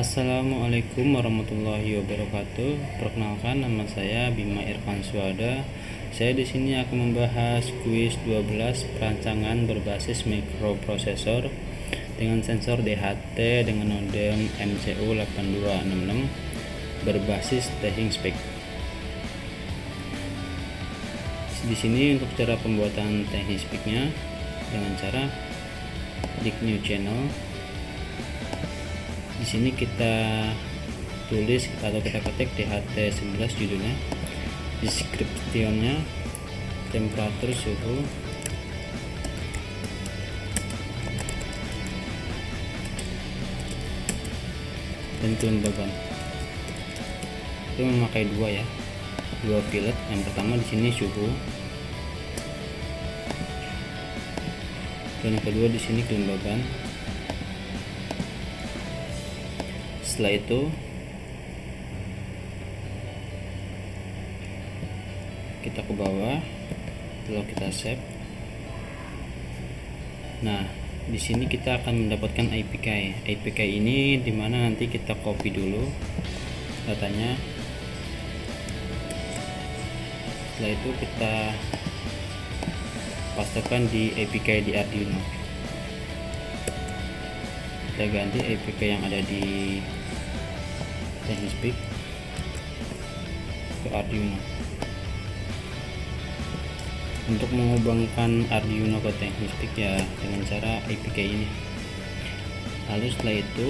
Assalamualaikum warahmatullahi wabarakatuh. Perkenalkan, nama saya Bima Irfan Suada. Saya di sini akan membahas kuis 12 perancangan berbasis mikroprosesor dengan sensor DHT dengan modem MCU 8266 berbasis ThinkSpeak. Di sini untuk cara pembuatan ThinkSpeak-nya dengan cara klik new channel. Di sini kita tulis atau kita ketik DHT11 judulnya, description-nya, temperatur, suhu, dan kelembaban. Itu memakai dua fillet. Yang pertama di sini suhu, dan yang kedua di sini kelembaban. Setelah itu kita ke bawah, lalu kita save. Nah, di sini kita akan mendapatkan APK. APK ini dimana nanti kita copy dulu datanya. Setelah itu kita pastekan di APK di Arduino. Kita ganti APK yang ada di ThinkSpeak ke Arduino. Untuk menghubungkan Arduino ke ThinkSpeak ya dengan cara APK ini. Lalu setelah itu,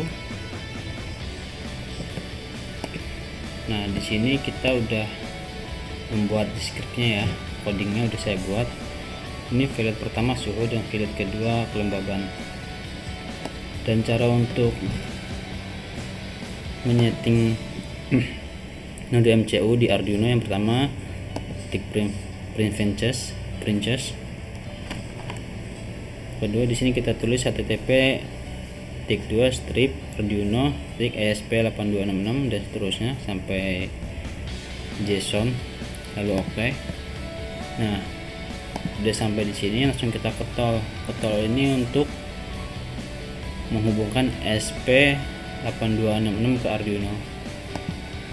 nah di sini kita udah membuat scriptnya ya, codingnya udah saya buat. Ini fillet pertama suhu dan fillet kedua kelembaban. Dan cara untuk menyeting node MCU di Arduino, yang pertama ketik print change. Kedua di sini kita tulis http strip arduino esp8266 dan seterusnya sampai JSON, lalu OK. Nah, udah sampai di sini, langsung kita ketol ini untuk menghubungkan SP8266 ke Arduino.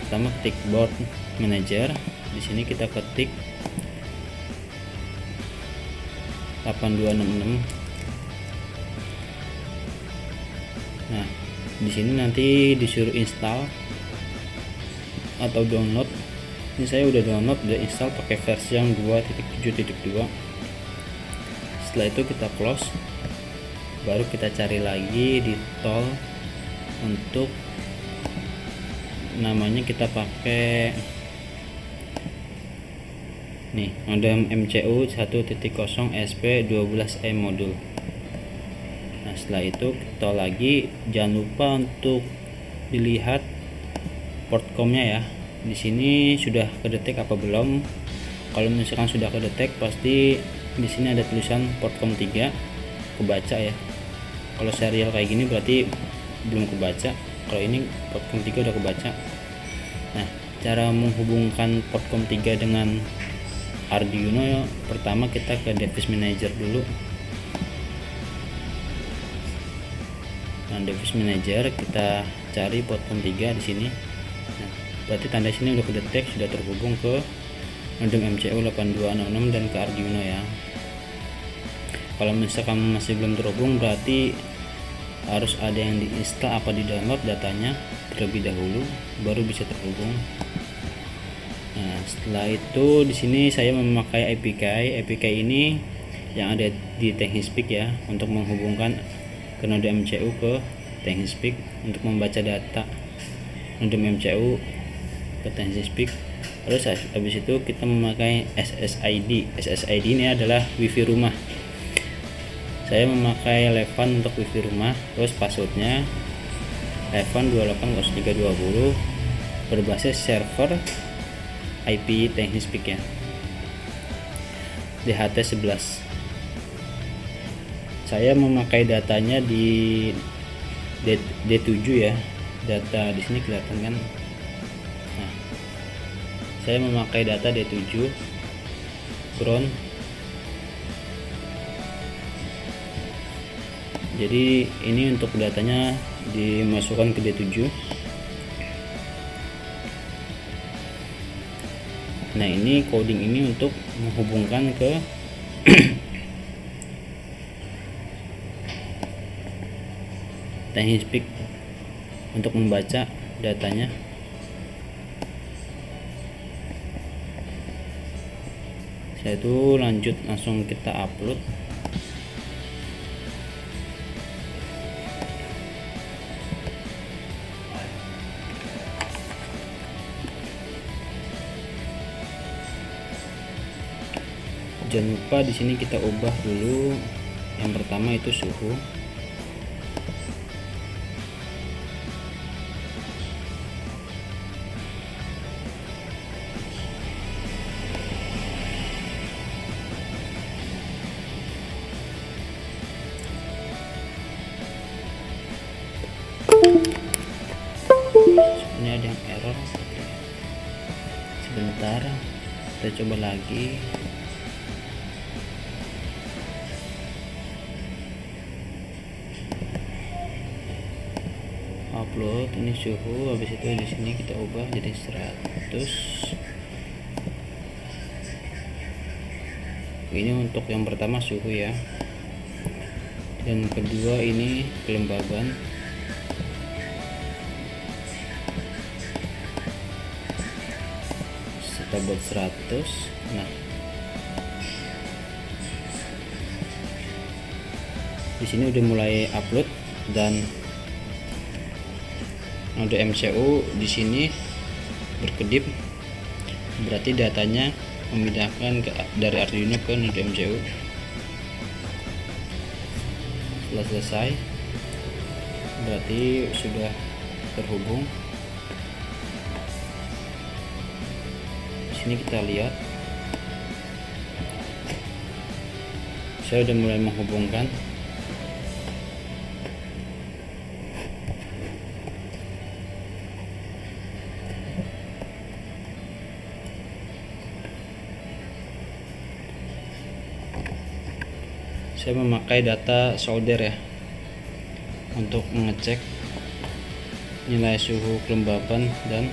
Pertama ketik board manager. Di sini kita ketik 8266. Nah, di sini nanti disuruh install atau download. Ini saya udah download, udah install pakai versi yang 2.7.2. Setelah itu kita close. Baru kita cari lagi di tol untuk namanya, kita pakai nih modem MCU 1.0 SP12E modul. Nah, setelah itu kita lagi, jangan lupa untuk dilihat portcom-nya ya. Di sini sudah kedetek apa belum? Kalau misalkan sudah kedetek, pasti di sini ada tulisan portcom 3 kebaca ya. Kalau serial kayak gini berarti belum kebaca. Kalau ini portcom 3 udah kebaca. Nah, cara menghubungkan portcom 3 dengan Arduino ya, pertama kita ke device manager dulu. Nah, device manager kita cari portcom 3 di sini. Nah, berarti tanda sini udah kedetek, sudah terhubung ke modem MCU 8266 dan ke Arduino ya. Kalau misalkan masih belum terhubung, berarti harus ada yang diinstal apa di download datanya terlebih dahulu, baru bisa terhubung. Nah, setelah itu di sini saya memakai APK ini yang ada di ThinkSpeak ya, untuk menghubungkan ke node MCU ke ThinkSpeak untuk membaca data node MCU ke ThinkSpeak. Terus habis itu kita memakai SSID. SSID ini adalah WiFi rumah. Saya memakai Levan untuk WiFi rumah. Terus passwordnya Levan 280320 berbasis server IP ThinkSpeak ya, DHT11. Saya memakai datanya di D7 ya. Data di sini kelihatan kan. Nah, saya memakai data D7 ground. Jadi ini untuk datanya dimasukkan ke D7. Nah, ini coding ini untuk menghubungkan ke TinySpeak untuk membaca datanya. Setelah itu lanjut langsung kita upload. Jangan lupa di sini kita ubah dulu. Yang pertama itu suhu. Ini ada yang error. Sebentar, kita coba lagi. Upload, ini suhu, habis itu di sini kita ubah jadi 100. Ini untuk yang pertama suhu ya, dan kedua ini kelembaban. Kita buat 100. Nah, di sini udah mulai upload dan node MCU di sini berkedip, berarti datanya memindahkan dari Arduino ke node MCU. Setelah selesai, berarti sudah terhubung. Di sini kita lihat, saya sudah mulai menghubungkan. Saya memakai data solder ya untuk mengecek nilai suhu kelembaban, dan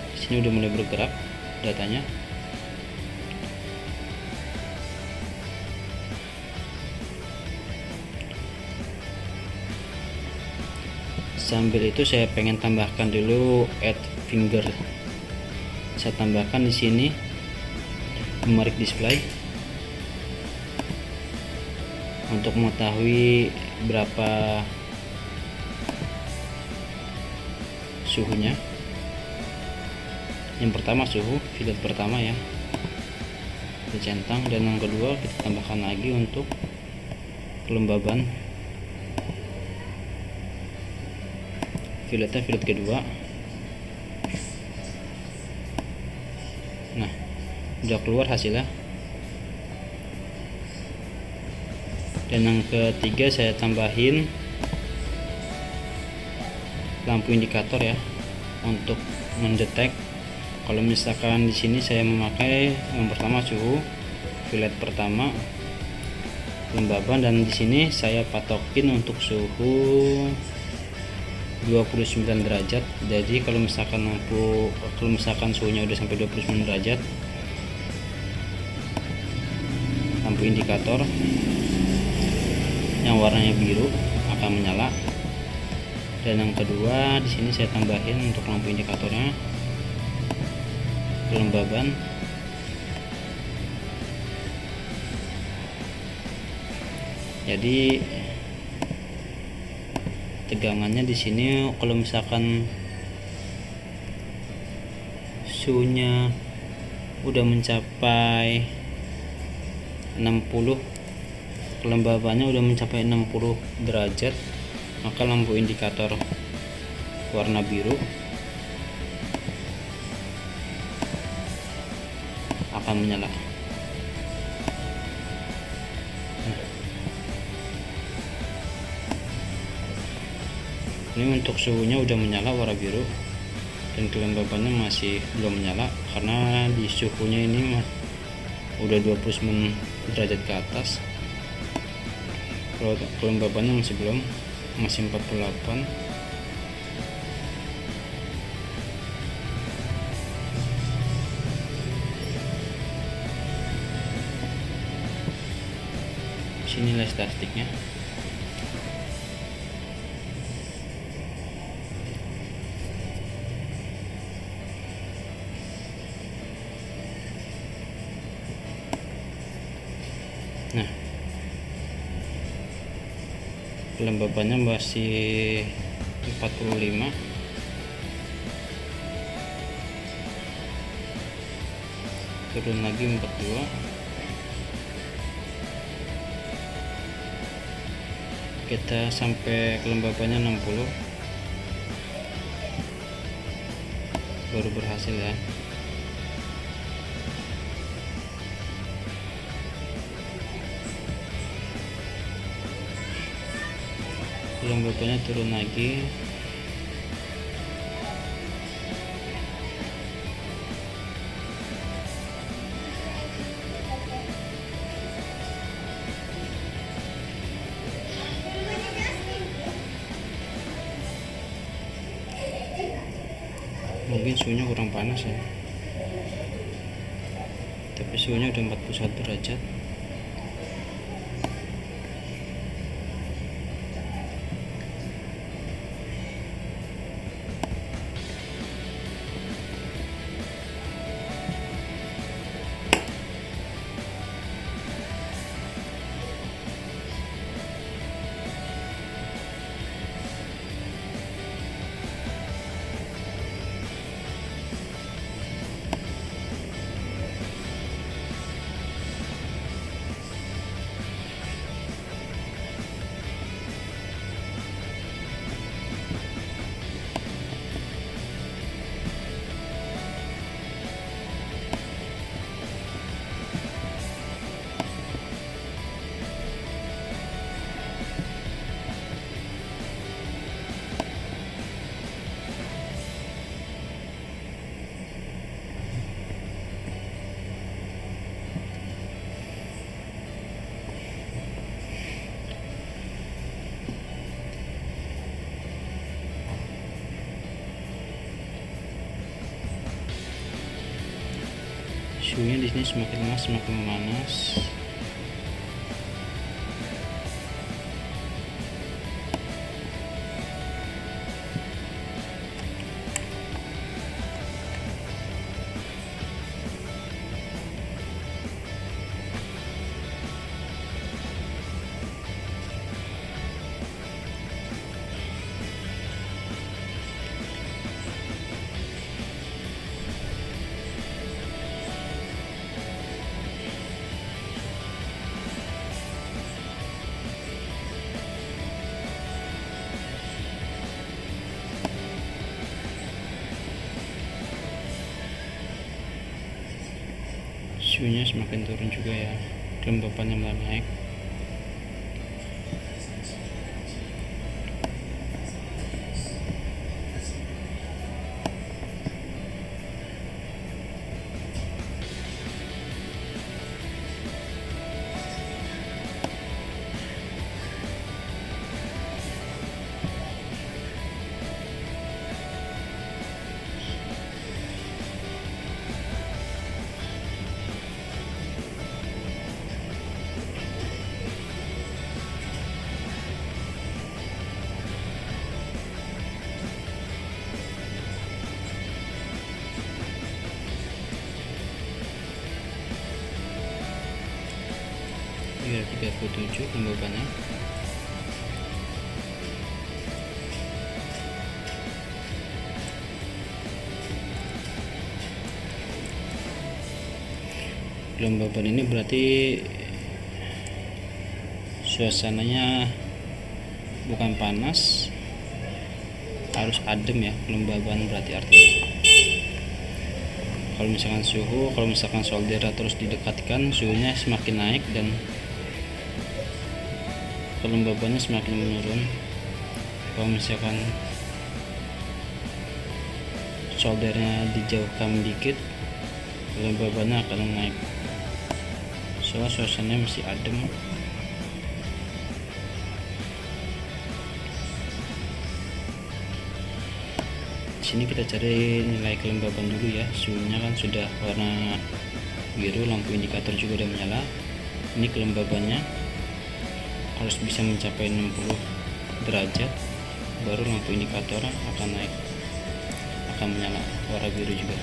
di sini udah mulai bergerak datanya. Sambil itu saya pengen tambahkan dulu add finger. Saya tambahkan di sini memorik display untuk mengetahui berapa suhunya. Yang pertama suhu fillet pertama ya, kita centang, dan yang kedua kita tambahkan lagi untuk kelembaban filletnya, fillet kedua. Nah, udah keluar hasilnya. Dan yang ketiga saya tambahin lampu indikator ya, untuk mendetek kalau misalkan di sini saya memakai yang pertama suhu fillet pertama, kelembaban, dan di sini saya patokin untuk suhu 29 derajat. Jadi kalau misalkan suhunya udah sampai 29 derajat, lampu indikator yang warnanya biru akan menyala. Dan yang kedua di sini saya tambahin untuk lampu indikatornya kelembaban. Jadi tegangannya di sini kalau misalkan suhunya udah mencapai 60, kelembabannya udah mencapai 60 derajat, maka lampu indikator warna biru akan menyala. Ini untuk suhunya udah menyala warna biru, dan kelembabannya masih belum menyala karena di suhunya ini udah 29 derajat ke atas. Kalau kelembabannya masih belum, masih 48. Sini les elastiknya. Nah, kelembabannya masih 45. Turun lagi 42. Kita sampai kelembabannya 60 baru berhasil ya. Kelembabannya turun lagi. Mungkin suhunya kurang panas ya, tapi suhunya udah 41 derajat. Suhunya di sini semakin lama semakin memanas. Suhunya semakin turun juga ya, kelembabannya mulai naik. Iya, 37 kelembabannya. Kelembaban ini berarti suasananya bukan panas, harus adem ya. Kelembaban berarti artinya kalau misalkan solder terus didekatkan, suhunya semakin naik dan kelembabannya semakin menurun. Kalau misalkan soldernya dijauhkan dikit, kelembabannya akan naik, soalnya suasananya masih adem. Sini kita cari nilai kelembaban dulu ya. Suhunya kan sudah warna biru, lampu indikator juga udah menyala. Ini kelembabannya harus bisa mencapai 60 derajat baru lampu indikator akan naik, akan menyala warna biru juga.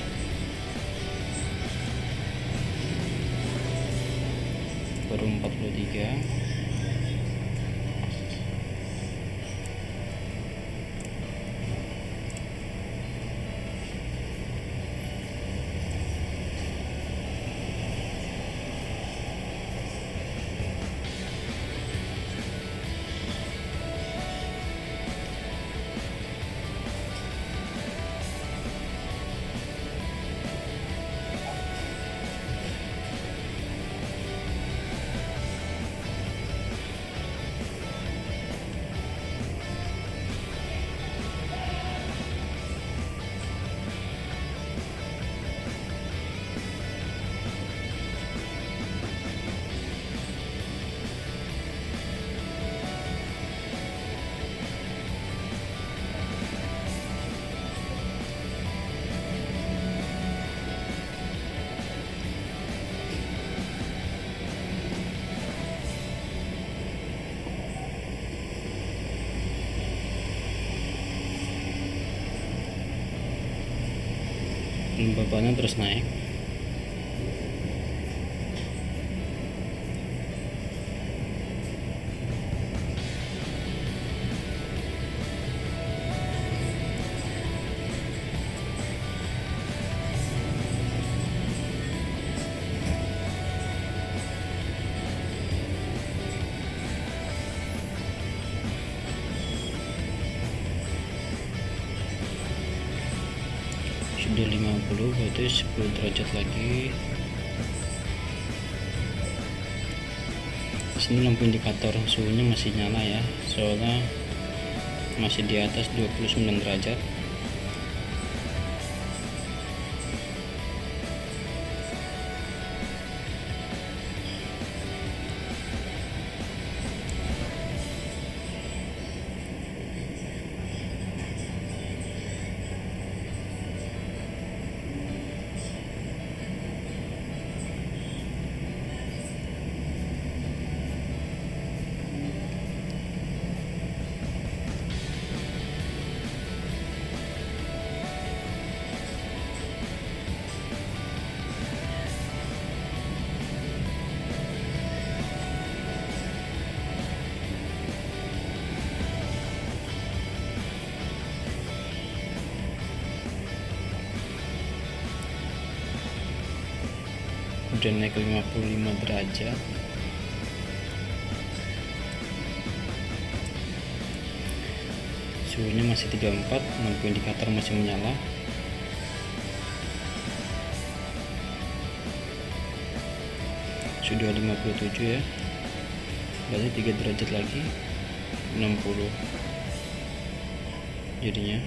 Baru 43. Kelembabannya terus naik. Sudah 50, berarti 10 derajat lagi. Sini lampu indikator suhunya masih nyala ya, soalnya masih di atas 29 derajat. Udah naik 55 derajat. Suhunya masih 34, lampu indikator masih menyala. Sudah 57 ya, berarti 3 derajat lagi 60 jadinya.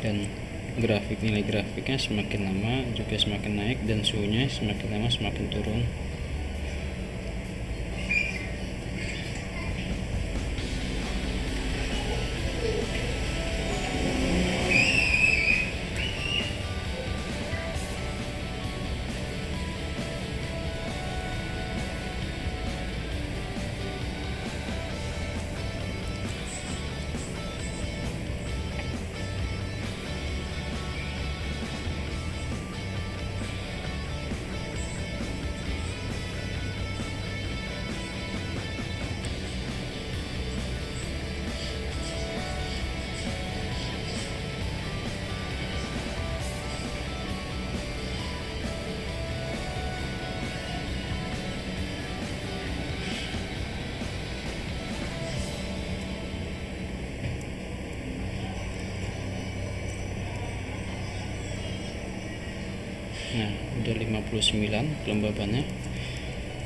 Dan nilai grafiknya semakin lama juga semakin naik, dan suhunya semakin lama semakin turun. Nah, udah 59 kelembabannya,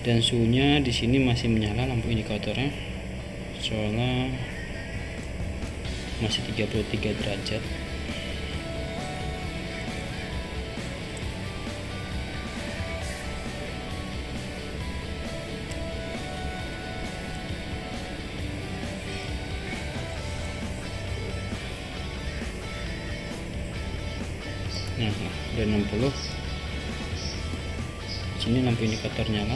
dan suhunya di sini masih menyala lampu indikatornya, soalnya masih 33 derajat. Nah, udah 60. Sini lampu indikator nyala.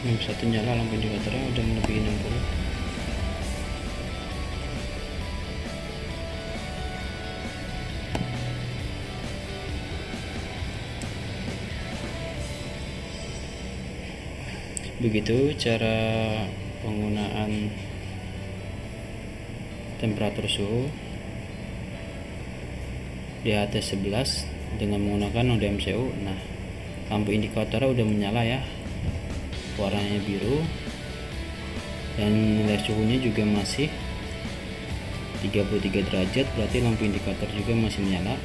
Yang satu nyala, lampu indikatornya udah melebihi 60. Begitu cara penggunaan temperatur suhu DHT11 dengan menggunakan node MCU. Nah, lampu indikatornya udah menyala ya, warnanya biru, dan nilai suhunya juga masih 33 derajat, berarti lampu indikator juga masih menyala.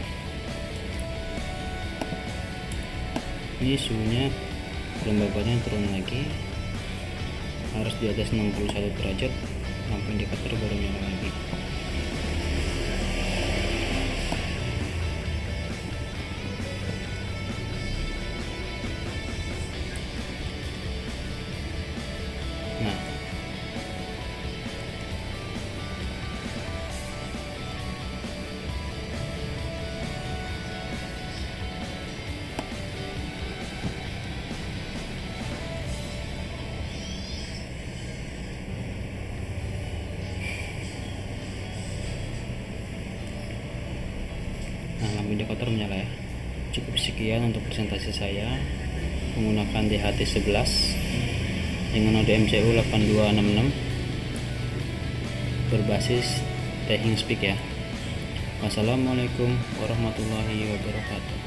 Ini suhunya kelembabannya turun lagi, harus di atas 61 derajat, lampu indikator baru nyala lagi. Nah, lampu indikator menyala ya. Cukup sekian untuk presentasi saya menggunakan DHT11 dengan node MCU 8266 berbasis Taehyung Speak ya. Wassalamualaikum warahmatullahi wabarakatuh.